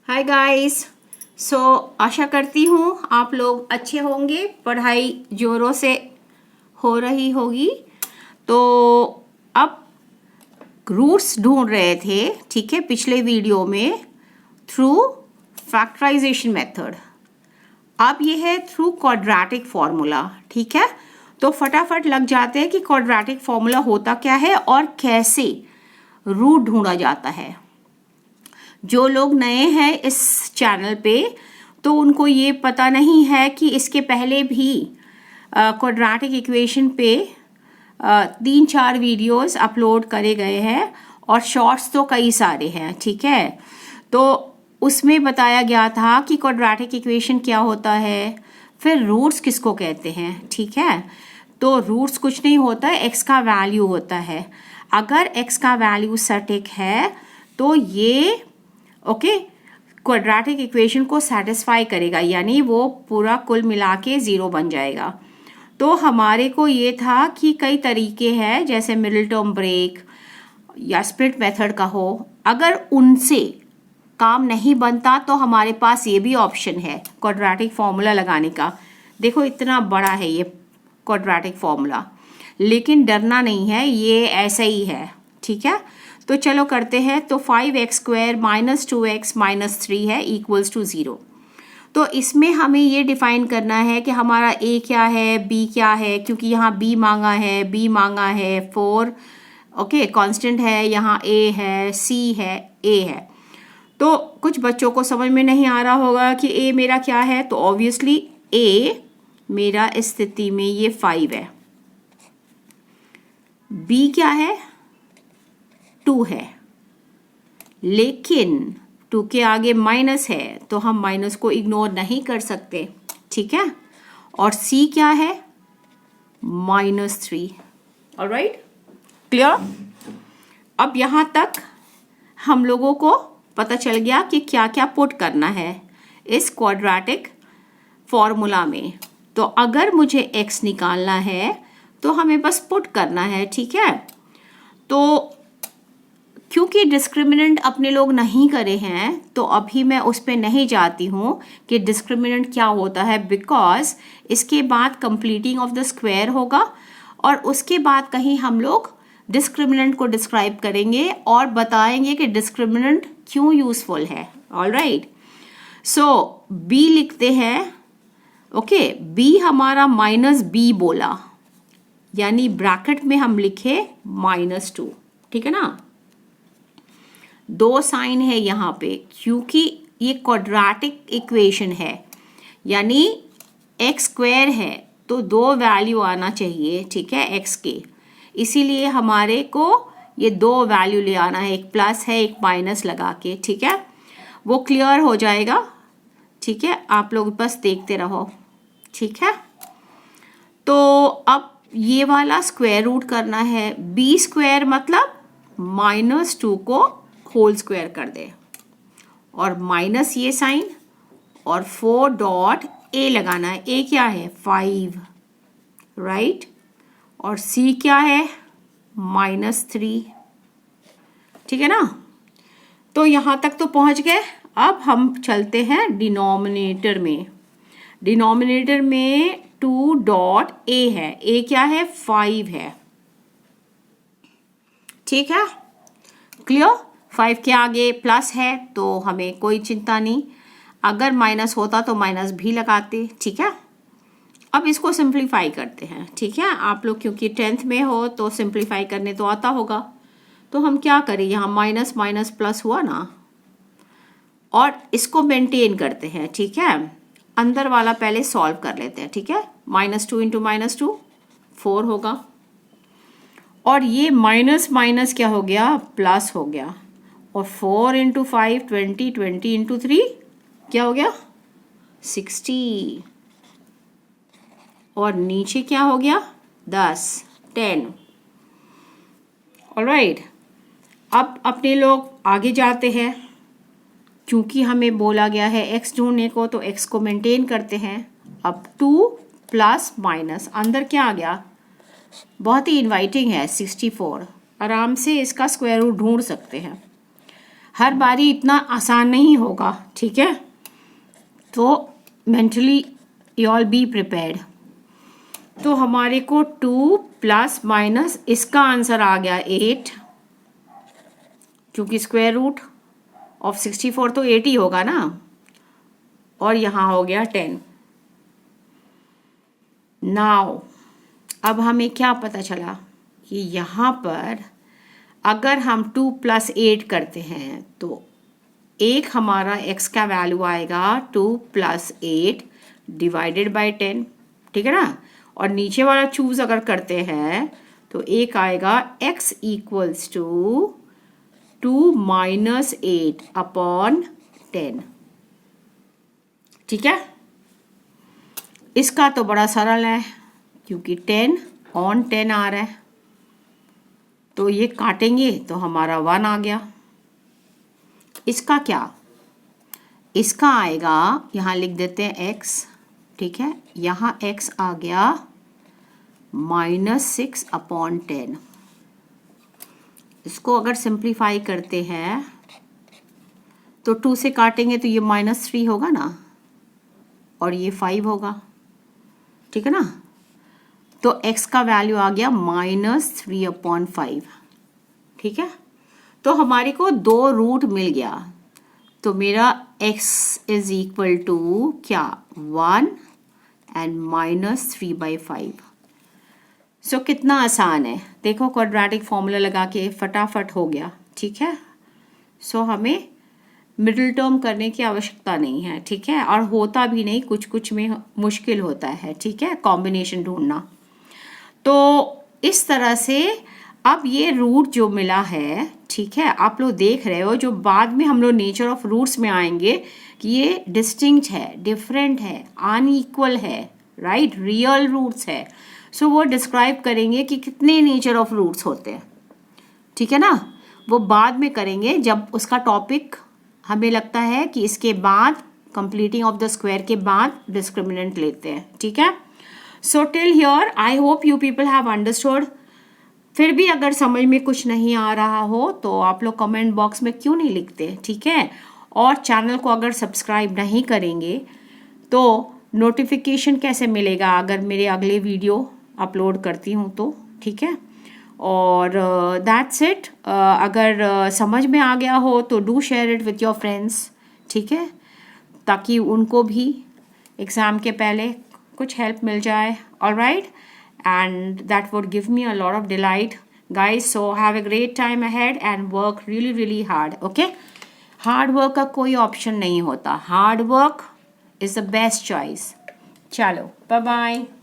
Hi guys. सो आशा करती हूँ आप लोग अच्छे होंगे, पढ़ाई जोरों से हो रही होगी। तो अब रूट्स ढूंढ रहे थे, ठीक है, पिछले वीडियो में थ्रू फैक्टराइजेशन मेथड। अब ये है थ्रू क्वाड्रेटिक फॉर्मूला, ठीक है। तो फटाफट लग जाते हैं कि क्वाड्रेटिक फॉर्मूला होता क्या है और कैसे रूट ढूंढा जाता है। जो लोग नए हैं इस चैनल पे तो उनको ये पता नहीं है कि इसके पहले भी क्वाड्रेटिक इक्वेशन पे 3-4 वीडियोस अपलोड करे गए हैं और शॉर्ट्स तो कई सारे हैं, ठीक है। तो उसमें बताया गया था कि क्वाड्रेटिक इक्वेशन क्या होता है, फिर रूट्स किसको कहते हैं, ठीक है। तो रूट्स कुछ नहीं होता है, एक्स का वैल्यू होता है। अगर एक्स का वैल्यू सटीक है तो ये ओके क्वाड्रेटिक इक्वेशन को सेटिस्फाई करेगा, यानी वो पूरा कुल मिला के 0 बन जाएगा। तो हमारे को ये था कि कई तरीके हैं, जैसे मिडिल टर्म ब्रेक या स्प्लिट मेथड का हो। अगर उनसे काम नहीं बनता तो हमारे पास ये भी ऑप्शन है क्वाड्रेटिक फॉर्मूला लगाने का। देखो इतना बड़ा है ये क्वाड्रेटिक फॉर्मूला, लेकिन डरना नहीं है, ये ऐसा ही है, ठीक है। तो चलो करते हैं। तो 5x² - 2x - 3 है इक्वल्स टू 0। तो इसमें हमें ये डिफाइन करना है कि हमारा a क्या है, b क्या है, क्योंकि यहाँ b मांगा है 4, ओके कांस्टेंट है, यहाँ a है, c है, a है। तो कुछ बच्चों को समझ में नहीं आ रहा होगा कि a मेरा क्या है, तो ऑब्वियसली a मेरा इस स्थिति में ये 5 है, b क्या है 2 है, लेकिन 2 के आगे माइनस है तो हम माइनस को इग्नोर नहीं कर सकते, ठीक है। और c क्या है -3। Alright, clear. अब यहाँ तक हम लोगों को पता चल गया कि क्या क्या पुट करना है इस क्वाड्रेटिक फॉर्मूला में। तो अगर मुझे x निकालना है तो हमें बस पुट करना है, ठीक है। तो क्योंकि डिस्क्रिमिनेंट अपने लोग नहीं करे हैं तो अभी मैं उस पर नहीं जाती हूँ कि डिस्क्रिमिनेंट क्या होता है, बिकॉज इसके बाद कंप्लीटिंग ऑफ द स्क्वायर होगा और उसके बाद कहीं हम लोग डिस्क्रिमिनेंट को डिस्क्राइब करेंगे और बताएंगे कि डिस्क्रिमिनेंट क्यों यूजफुल है। ऑलराइट, सो b लिखते हैं, ओके b हमारा -b बोला, यानी ब्रैकेट में हम लिखे -2, ठीक है ना। 2 साइन है यहाँ पे क्योंकि ये क्वाड्रेटिक इक्वेशन है, यानी x² है तो 2 वैल्यू आना चाहिए, ठीक है, x के। इसीलिए हमारे को ये 2 वैल्यू ले आना है, एक प्लस है एक माइनस लगा के, ठीक है। वो क्लियर हो जाएगा, ठीक है, आप लोग बस देखते रहो, ठीक है। तो अब ये वाला स्क्वायर रूट करना है, b² मतलब -2 को होल स्क्वायर कर दे और माइनस ये साइन और 4 डॉट a लगाना है। a क्या है 5, राइट, और c क्या है -3, ठीक है ना। तो यहाँ तक तो पहुँच गए। अब हम चलते हैं डिनोमिनेटर में। डिनोमिनेटर में 2 डॉट a है, a क्या है 5 है, ठीक है, क्लियर। 5 के आगे प्लस है तो हमें कोई चिंता नहीं, अगर माइनस होता तो माइनस भी लगाते, ठीक है। अब इसको सिंप्लीफाई करते हैं, ठीक है। आप लोग क्योंकि 10th में हो तो सिंप्लीफाई करने तो आता होगा। तो हम क्या करें, यहाँ माइनस माइनस प्लस हुआ ना, और इसको मेंटेन करते हैं, ठीक है। अंदर वाला पहले सॉल्व कर लेते हैं, ठीक है। -2 × -2 4 होगा, और ये माइनस माइनस क्या हो गया प्लस हो गया, और 4 × 5 20, 20 × 3 क्या हो गया 60, और नीचे क्या हो गया 10 10। ऑलराइट, अब अपने लोग आगे जाते हैं, क्योंकि हमें बोला गया है x ढूंढने को तो x को मेंटेन करते हैं। अब 2 प्लस माइनस अंदर क्या आ गया, बहुत ही इनवाइटिंग है 64, आराम से इसका स्क्वायर रूट ढूंढ सकते हैं। हर बारी इतना आसान नहीं होगा, ठीक है। तो mentally you all be prepared. तो हमारे को 2 प्लस माइनस इसका आंसर आ गया 8, क्योंकि स्क्वायर रूट ऑफ 64 तो 8 ही होगा ना, और यहाँ हो गया 10। नाउ अब हमें क्या पता चला कि यहाँ पर अगर हम 2 प्लस 8 करते हैं तो एक हमारा x का वैल्यू आएगा 2 प्लस 8 डिवाइडेड बाय 10, ठीक है ना। और नीचे वाला चूज अगर करते हैं तो एक आएगा x equals to 2 minus 8 upon 10, ठीक है। इसका तो बड़ा सरल है, क्योंकि 10 ऑन 10 आ रहा है, तो ये काटेंगे तो हमारा 1 आ गया। इसका क्या, इसका आएगा, यहाँ लिख देते हैं x, ठीक है। यहाँ x आ गया -6 अपॉन 10। इसको अगर सिंप्लीफाई करते हैं तो 2 से काटेंगे तो ये -3 होगा ना, और ये 5 होगा, ठीक है ना। तो x का वैल्यू आ गया -3 अपॉन 5, ठीक है। तो हमारे को 2 रूट मिल गया, तो मेरा x इज इक्वल टू क्या, 1 एंड -3/5। सो कितना आसान है, देखो क्वाड्रेटिक फॉर्मूला लगा के फटाफट हो गया, ठीक है। सो हमें मिडिल टर्म करने की आवश्यकता नहीं है, ठीक है, और होता भी नहीं, कुछ कुछ में मुश्किल होता है, ठीक है, कॉम्बिनेशन ढूंढना। तो इस तरह से अब ये रूट जो मिला है, ठीक है, आप लोग देख रहे हो, जो बाद में हम लोग नेचर ऑफ रूट्स में आएंगे कि ये डिस्टिंक्ट है, डिफरेंट है, अनइक्वल है, राइट, रियल रूट्स है। सो वो डिस्क्राइब करेंगे कि कितने नेचर ऑफ रूट्स होते हैं, ठीक है ना। वो बाद में करेंगे जब उसका टॉपिक हमें लगता है कि इसके बाद कंप्लीटिंग ऑफ द स्क्वायर के बाद डिस्क्रिमिनेंट लेते हैं, ठीक है। So till here I hope you people have understood. फिर भी अगर समझ में कुछ नहीं आ रहा हो तो आप लोग कमेंट बॉक्स में क्यों नहीं लिखते, ठीक है। और चैनल को अगर सब्सक्राइब नहीं करेंगे तो नोटिफिकेशन कैसे मिलेगा अगर मेरे अगले वीडियो अपलोड करती हूँ तो, ठीक है। और दैट्स इट। अगर समझ में आ गया हो तो do share it with your friends, ठीक है, ताकि उनको भी एग्ज़ाम के पहले कुछ हेल्प मिल जाए। Alright, and that would give me a lot of delight, guys. So have a great time ahead and work really hard, okay. hard work का कोई ऑप्शन नहीं होता, hard work is the best choice. चलो, bye bye.